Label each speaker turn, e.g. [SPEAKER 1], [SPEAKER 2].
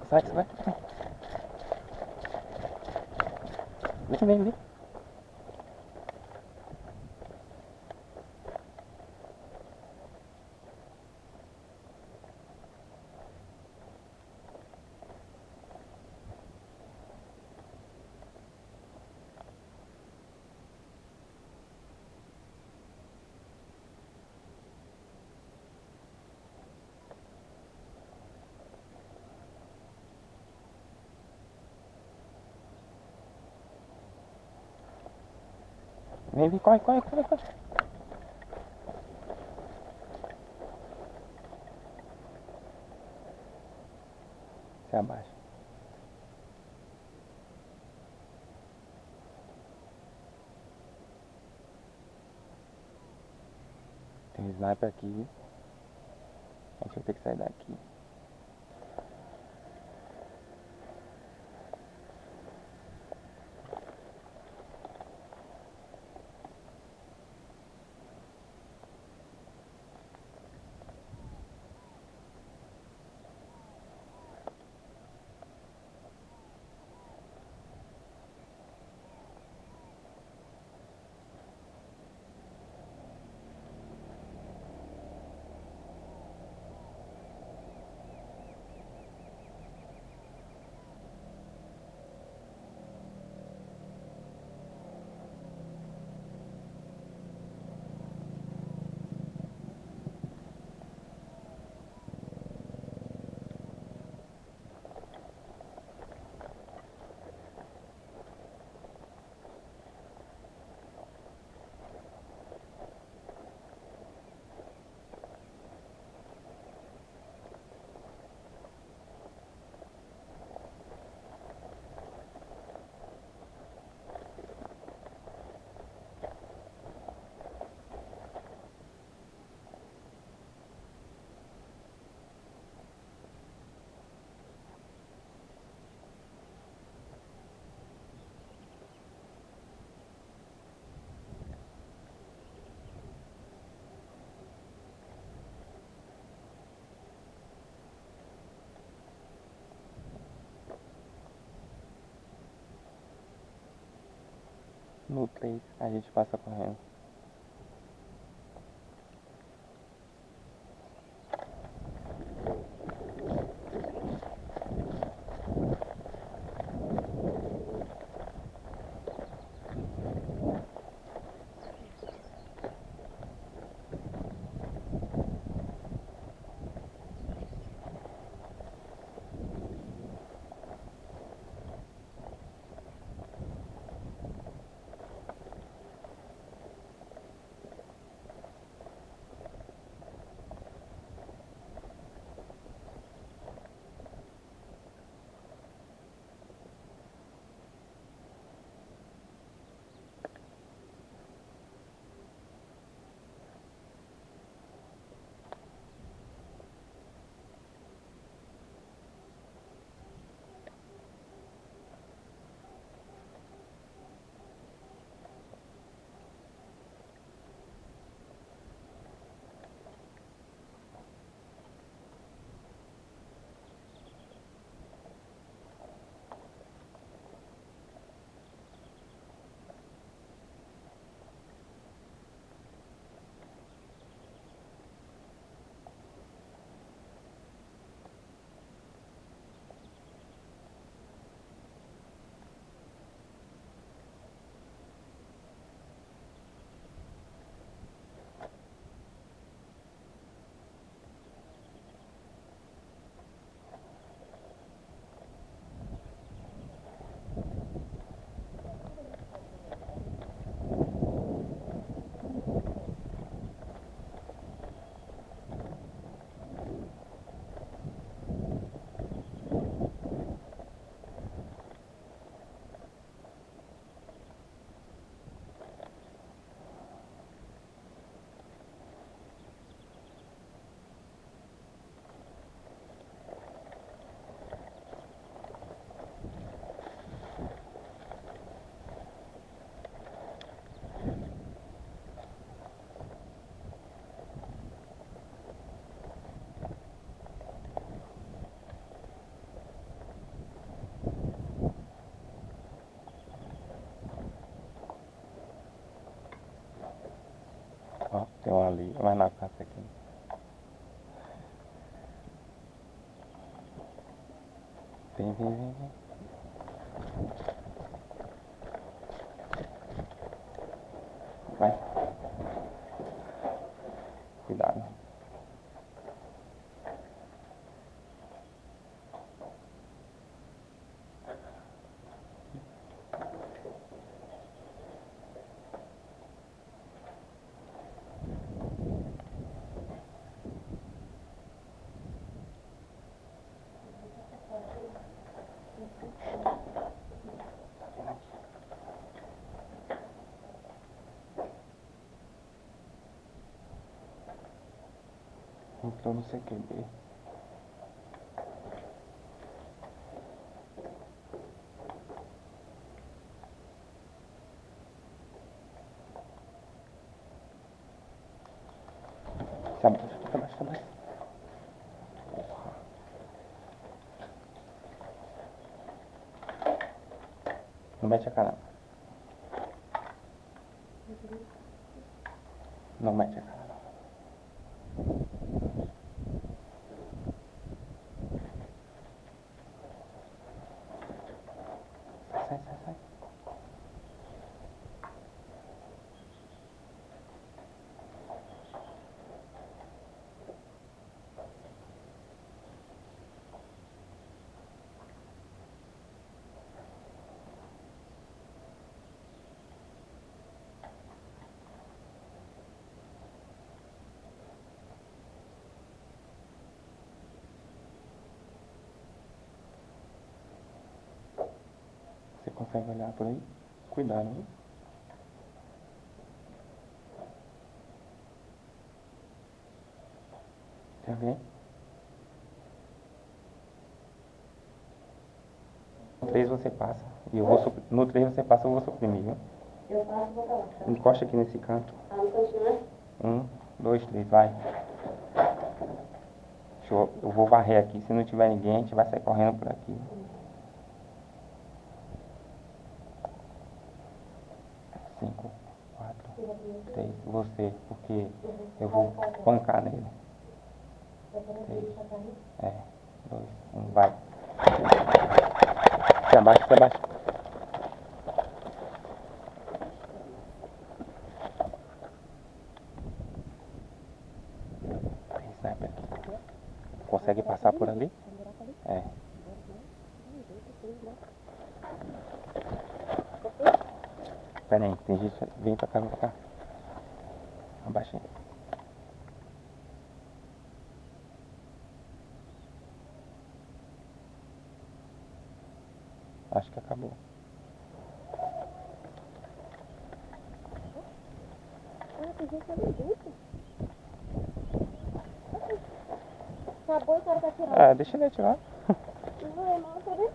[SPEAKER 1] Sai, vai. Vem. Vem, corre. Se abaixa. Tem um sniper aqui. A gente vai ter que sair daqui. No 3 a gente passa correndo. ali, mas não alcança aqui. Vem, vem, vem, vem. Vai. Cuidado. Entrou no CQB. Se abaixa, se abaixa, se abaixa. Porra. Não mete a cara. Não mete a cara. Sai, sai, sai. Você consegue olhar por aí? Cuidado, viu? Tem alguém? No 3 você passa. E eu vou no 3 você passa, eu vou suprimir, viu?
[SPEAKER 2] Eu passo, vou pra lá.
[SPEAKER 1] Encosta aqui nesse canto.
[SPEAKER 2] Ah, no cantinho, né?
[SPEAKER 1] 1, 2, 3, vai. Eu vou varrer aqui. Se não tiver ninguém, a gente vai sair correndo por aqui. 5, 4, 3, você, porque eu vou pancar nele. 3, 2, 1, vai. Se abaixa, se abaixa. Tem sniper aqui. Consegue passar por ali? É. Pera aí, tem gente. Vem pra cá, vem pra cá. Abaixa aí. Acho que acabou.
[SPEAKER 2] Ah, tem gente ali dentro. Acabou e o cara tá tirando.
[SPEAKER 1] Ah, deixa ele atirar.
[SPEAKER 2] Não vai, não, tá vendo?